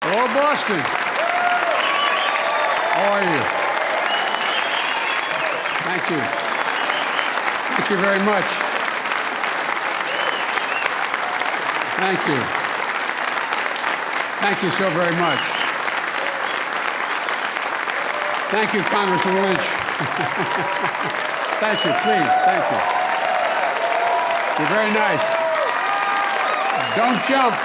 Hello, Boston. How are you? Thank you. Thank you very much. Thank you. Thank you so very much. Thank you, Congressman Lynch. Thank you, please. Thank you. You're very nice. Don't jump.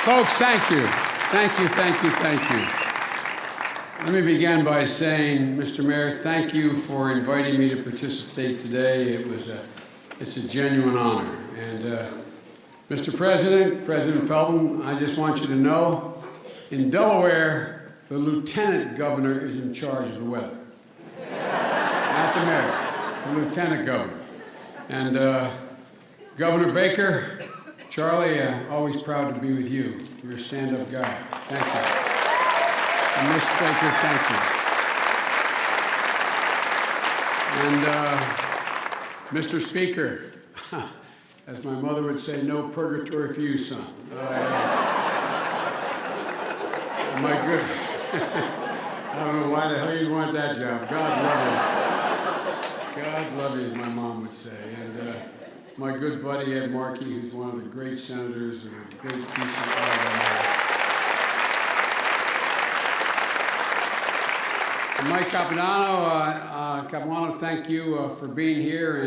Folks, thank you. Thank you, thank you, thank you. Let me begin by saying, Mr. Mayor, thank you for inviting me to participate today. It's a genuine honor. And Mr. President, President Pelton, I just want you to know, in Delaware, the lieutenant governor is in charge of the weather. Not the mayor, the lieutenant governor. And Governor Baker, Charlie, always proud to be with you. You're a stand-up guy. Thank you. And Ms. Baker, thank you. And Mr. Speaker, as my mother would say, no purgatory for you, son. My good, I don't know why the hell you want that job. God love you. God love you, as my mom would say. And my good buddy, Ed Markey, who's one of the great senators and a great piece of Mike Capuano, thank you for being here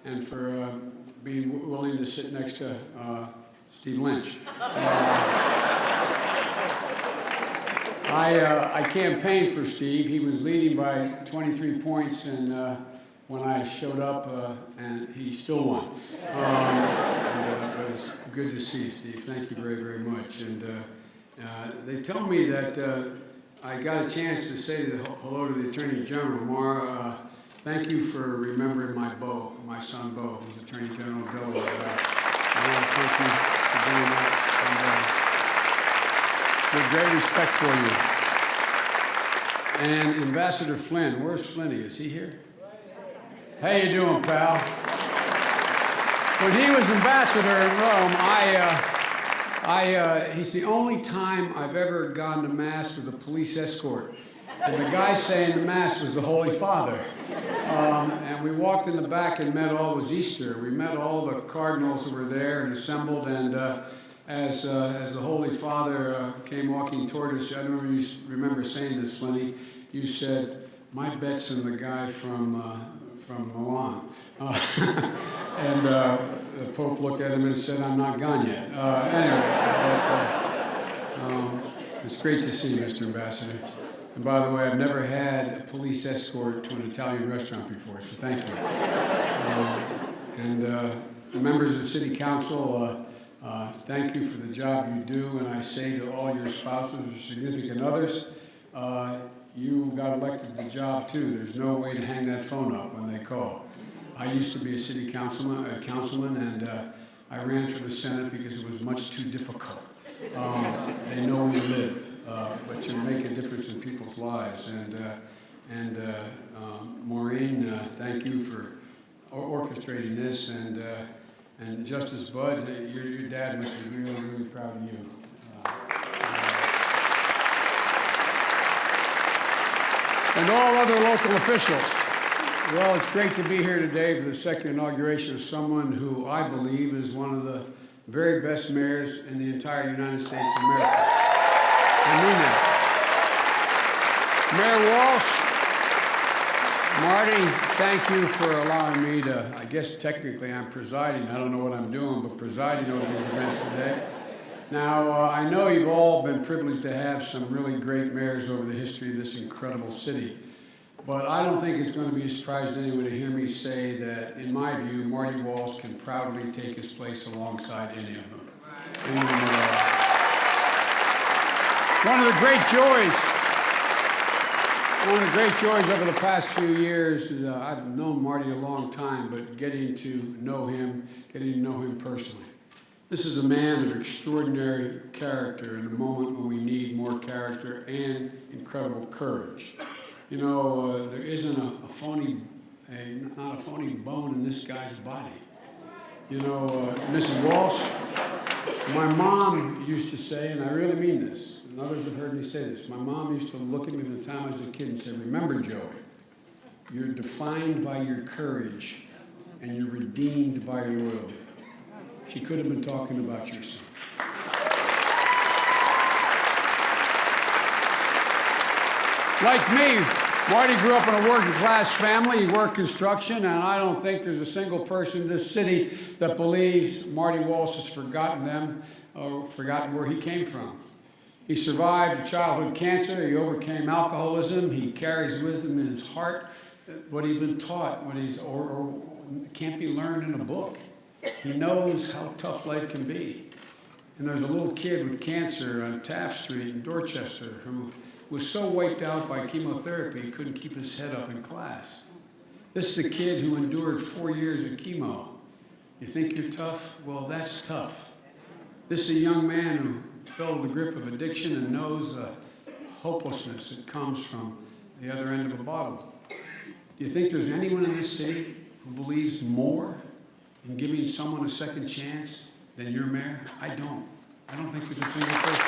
and for being willing to sit next to Steve Lynch. I campaigned for Steve. He was leading by 23 points, and when I showed up, and he still won. But it's good to see you, Steve. Thank you very, very much. And they tell me that I got a chance to say hello to the Attorney General. Mar, thank you for remembering my son Bo, who's Attorney General of Delaware. I want to thank you for doing that. With great respect for you. And Ambassador Flynn, where's Flinny? Is he here? How you doing, pal? When he was ambassador in Rome, he's the only time I've ever gone to Mass with a police escort. And the guy saying the Mass was the Holy Father. And we walked in the back and met it was Easter. We met all the cardinals who were there and assembled, and as the Holy Father came walking toward us, I don't know if you remember saying this, Flinny, you said, my bet's on the guy from Milan. And the Pope looked at him and said, I'm not gone yet. It's great to see you, Mr. Ambassador. And by the way, I've never had a police escort to an Italian restaurant before, so thank you. The members of the City Council, thank you for the job you do, and I say to all your spouses or significant others, you got elected to the job too. There's no way to hang that phone up when they call. I used to be a city councilman, and I ran for the Senate because it was much too difficult. They know where you live, but you make a difference in people's lives. And Maureen, thank you for orchestrating this, and Justice Bud, your dad must be really, really proud of you. And all other local officials. Well, it's great to be here today for the second inauguration of someone who I believe is one of the very best mayors in the entire United States of America. I mean that. Mayor Walsh, Marty, thank you for allowing me to, I guess technically I'm presiding. I don't know what I'm doing, but presiding over these events today. Now, I know you've all been privileged to have some really great mayors over the history of this incredible city. But I don't think it's going to be a surprise to anyone to hear me say that, in my view, Marty Walsh can proudly take his place alongside any of them. One of the great joys over the past few years is I've known Marty a long time, but getting to know him personally. This is a man of extraordinary character in a moment when we need more character and incredible courage. You know, there isn't not a phony bone in this guy's body. You know, Mrs. Walsh, my mom used to say, and I really mean this, and others have heard me say this, my mom used to look at me the time I was a kid and say, remember, Joey, you're defined by your courage and you're redeemed by your loyalty. She could have been talking about your son. Like me, Marty grew up in a working-class family. He worked construction, and I don't think there's a single person in this city that believes Marty Walsh has forgotten them or forgotten where he came from. He survived childhood cancer. He overcame alcoholism. He carries with him in his heart what he's been taught, what he's or can't be learned in a book. He knows how tough life can be. And there's a little kid with cancer on Taft Street in Dorchester who was so wiped out by chemotherapy he couldn't keep his head up in class. This is a kid who endured 4 years of chemo. You think you're tough? Well, that's tough. This is a young man who fell to the grip of addiction and knows the hopelessness that comes from the other end of a bottle. Do you think there's anyone in this city who believes more in giving someone a second chance than your mayor? I don't. I don't think there's a single person.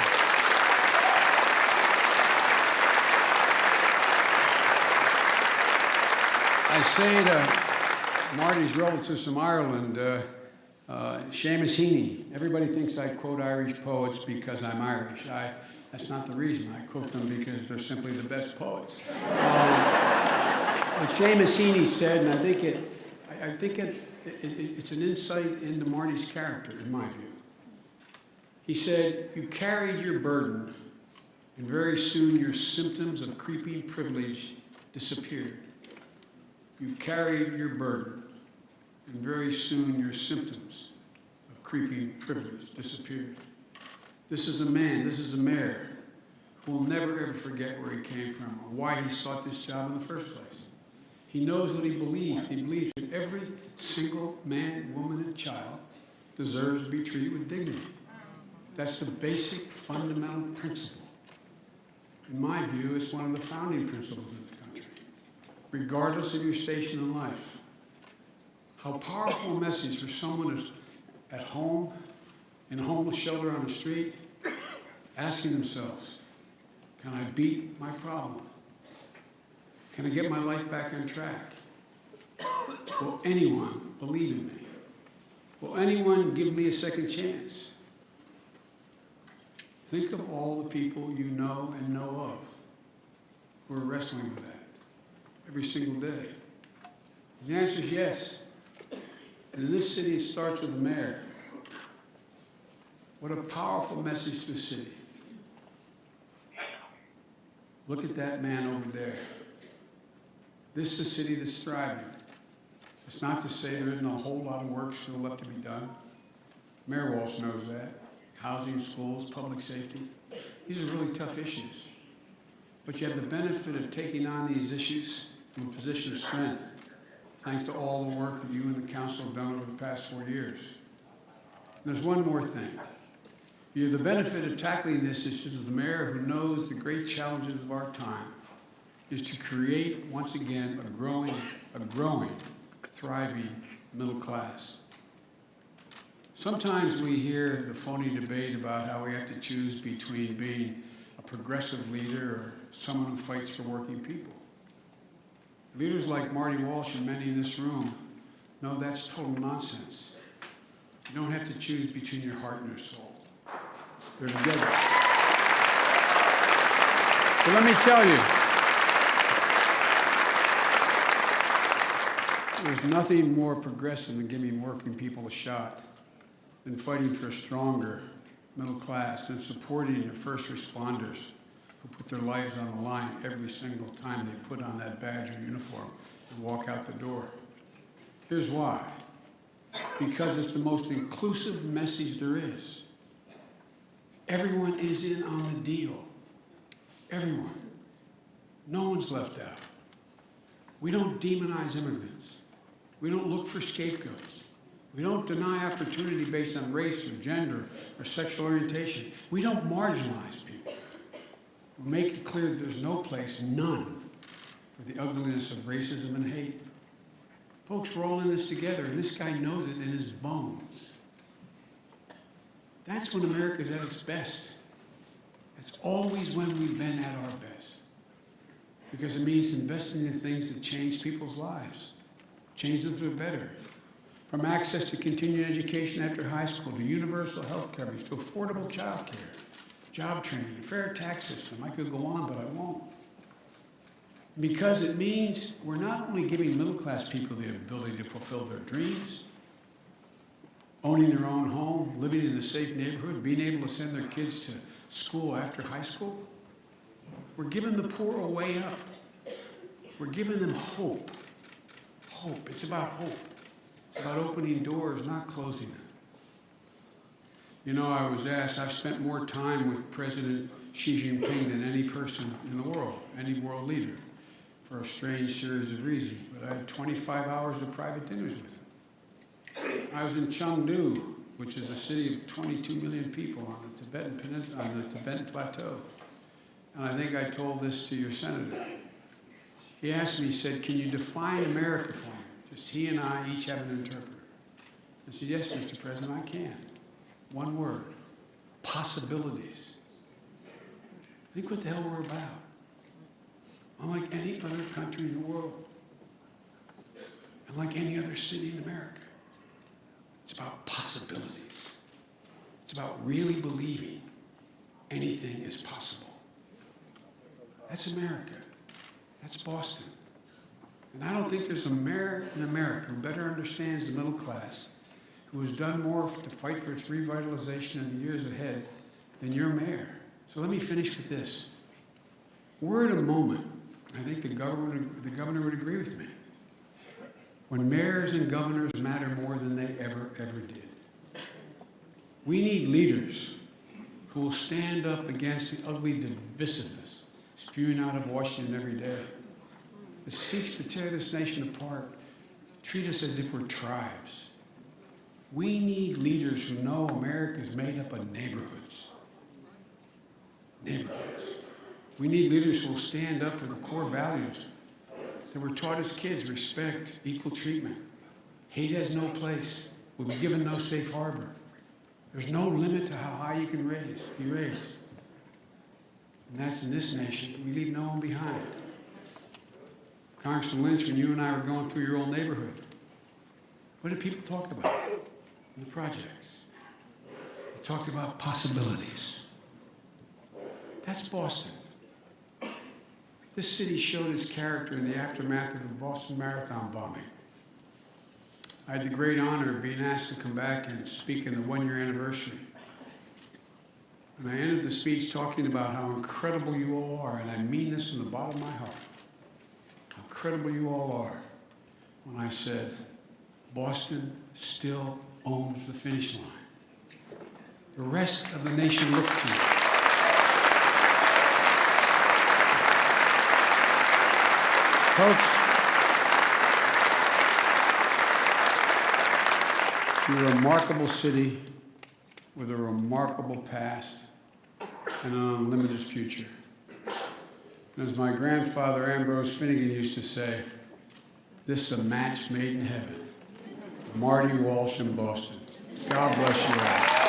I say to Marty's relatives from Ireland, Seamus Heaney. Everybody thinks I quote Irish poets because I'm Irish. That's not the reason. I quote them because they're simply the best poets. But Seamus Heaney said, and I think it's an insight into Marty's character, in my view. He said, you carried your burden, and very soon your symptoms of creeping privilege disappeared. You carried your burden, and very soon your symptoms of creeping privilege disappeared. This is a man, this is a mayor, who will never ever forget where he came from or why he sought this job in the first place. He knows what he believes. He believes that every single man, woman, and child deserves to be treated with dignity. That's the basic fundamental principle. In my view, it's one of the founding principles of the country, regardless of your station in life. How powerful a message for someone who's at home, in a homeless shelter on the street, asking themselves, can I beat my problem? Can I get my life back on track? Will anyone believe in me? Will anyone give me a second chance? Think of all the people you know and know of who are wrestling with that every single day. And the answer is yes. And in this city, it starts with the mayor. What a powerful message to a city. Look at that man over there. This is a city that's thriving. It's not to say there isn't a whole lot of work still left to be done. Mayor Walsh knows that. Housing, schools, public safety. These are really tough issues. But you have the benefit of taking on these issues from a position of strength, thanks to all the work that you and the council have done over the past 4 years. And there's one more thing. You have the benefit of tackling this issue as the mayor who knows the great challenges of our time is to create, once again, a growing, thriving middle class. Sometimes we hear the phony debate about how we have to choose between being a progressive leader or someone who fights for working people. Leaders like Marty Walsh and many in this room know that's total nonsense. You don't have to choose between your heart and your soul. They're together. So let me tell you, there's nothing more progressive than giving working people a shot, than fighting for a stronger middle class, than supporting your first responders who put their lives on the line every single time they put on that badge or uniform and walk out the door. Here's why. Because it's the most inclusive message there is. Everyone is in on the deal. Everyone. No one's left out. We don't demonize immigrants. We don't look for scapegoats. We don't deny opportunity based on race or gender or sexual orientation. We don't marginalize people. We make it clear that there's no place, none, for the ugliness of racism and hate. Folks, we're all in this together, and this guy knows it in his bones. That's when America's at its best. It's always when we've been at our best. Because it means investing in things that change people's lives, change them for the better. From access to continuing education after high school, to universal health coverage, to affordable child care, job training, a fair tax system. I could go on, but I won't. Because it means we're not only giving middle-class people the ability to fulfill their dreams, owning their own home, living in a safe neighborhood, being able to send their kids to school after high school, we're giving the poor a way up. We're giving them hope. Hope. It's about hope. It's about opening doors, not closing them. You know, I was asked, I've spent more time with President Xi Jinping than any person in the world, any world leader, for a strange series of reasons. But I had 25 hours of private dinners with him. I was in Chengdu, which is a city of 22 million people on the Tibetan Peninsula, on the Tibetan Plateau. And I think I told this to your senator. He asked me, he said, can you define America for me? Just he and I each have an interpreter. I said, yes, Mr. President, I can. One word, possibilities. Think what the hell we're about. Unlike any other country in the world. Unlike any other city in America. It's about possibilities. It's about really believing anything is possible. That's America. That's Boston. And I don't think there's a mayor in America who better understands the middle class, who has done more to fight for its revitalization in the years ahead than your mayor. So let me finish with this. We're at a moment, I think the governor would agree with me, when mayors and governors matter more than they ever did. We need leaders who will stand up against the ugly divisiveness spewing out of Washington every day. It seeks to tear this nation apart, treat us as if we're tribes. We need leaders who know America is made up of neighborhoods. Neighborhoods. We need leaders who will stand up for the core values that we're taught as kids: respect, equal treatment. Hate has no place. We'll be given no safe harbor. There's no limit to how high you can be raised. And that's in this nation. We leave no one behind. Congressman Lynch, when you and I were going through your old neighborhood, what did people talk about in the projects? They talked about possibilities. That's Boston. This city showed its character in the aftermath of the Boston Marathon bombing. I had the great honor of being asked to come back and speak in the one-year anniversary. And I ended the speech talking about how incredible you all are, and I mean this from the bottom of my heart. How incredible you all are. When I said, Boston still owns the finish line. The rest of the nation looks to you. Folks, you're a remarkable city with a remarkable past and an unlimited future. And as my grandfather Ambrose Finnegan used to say, this is a match made in heaven. Marty Walsh in Boston. God bless you all.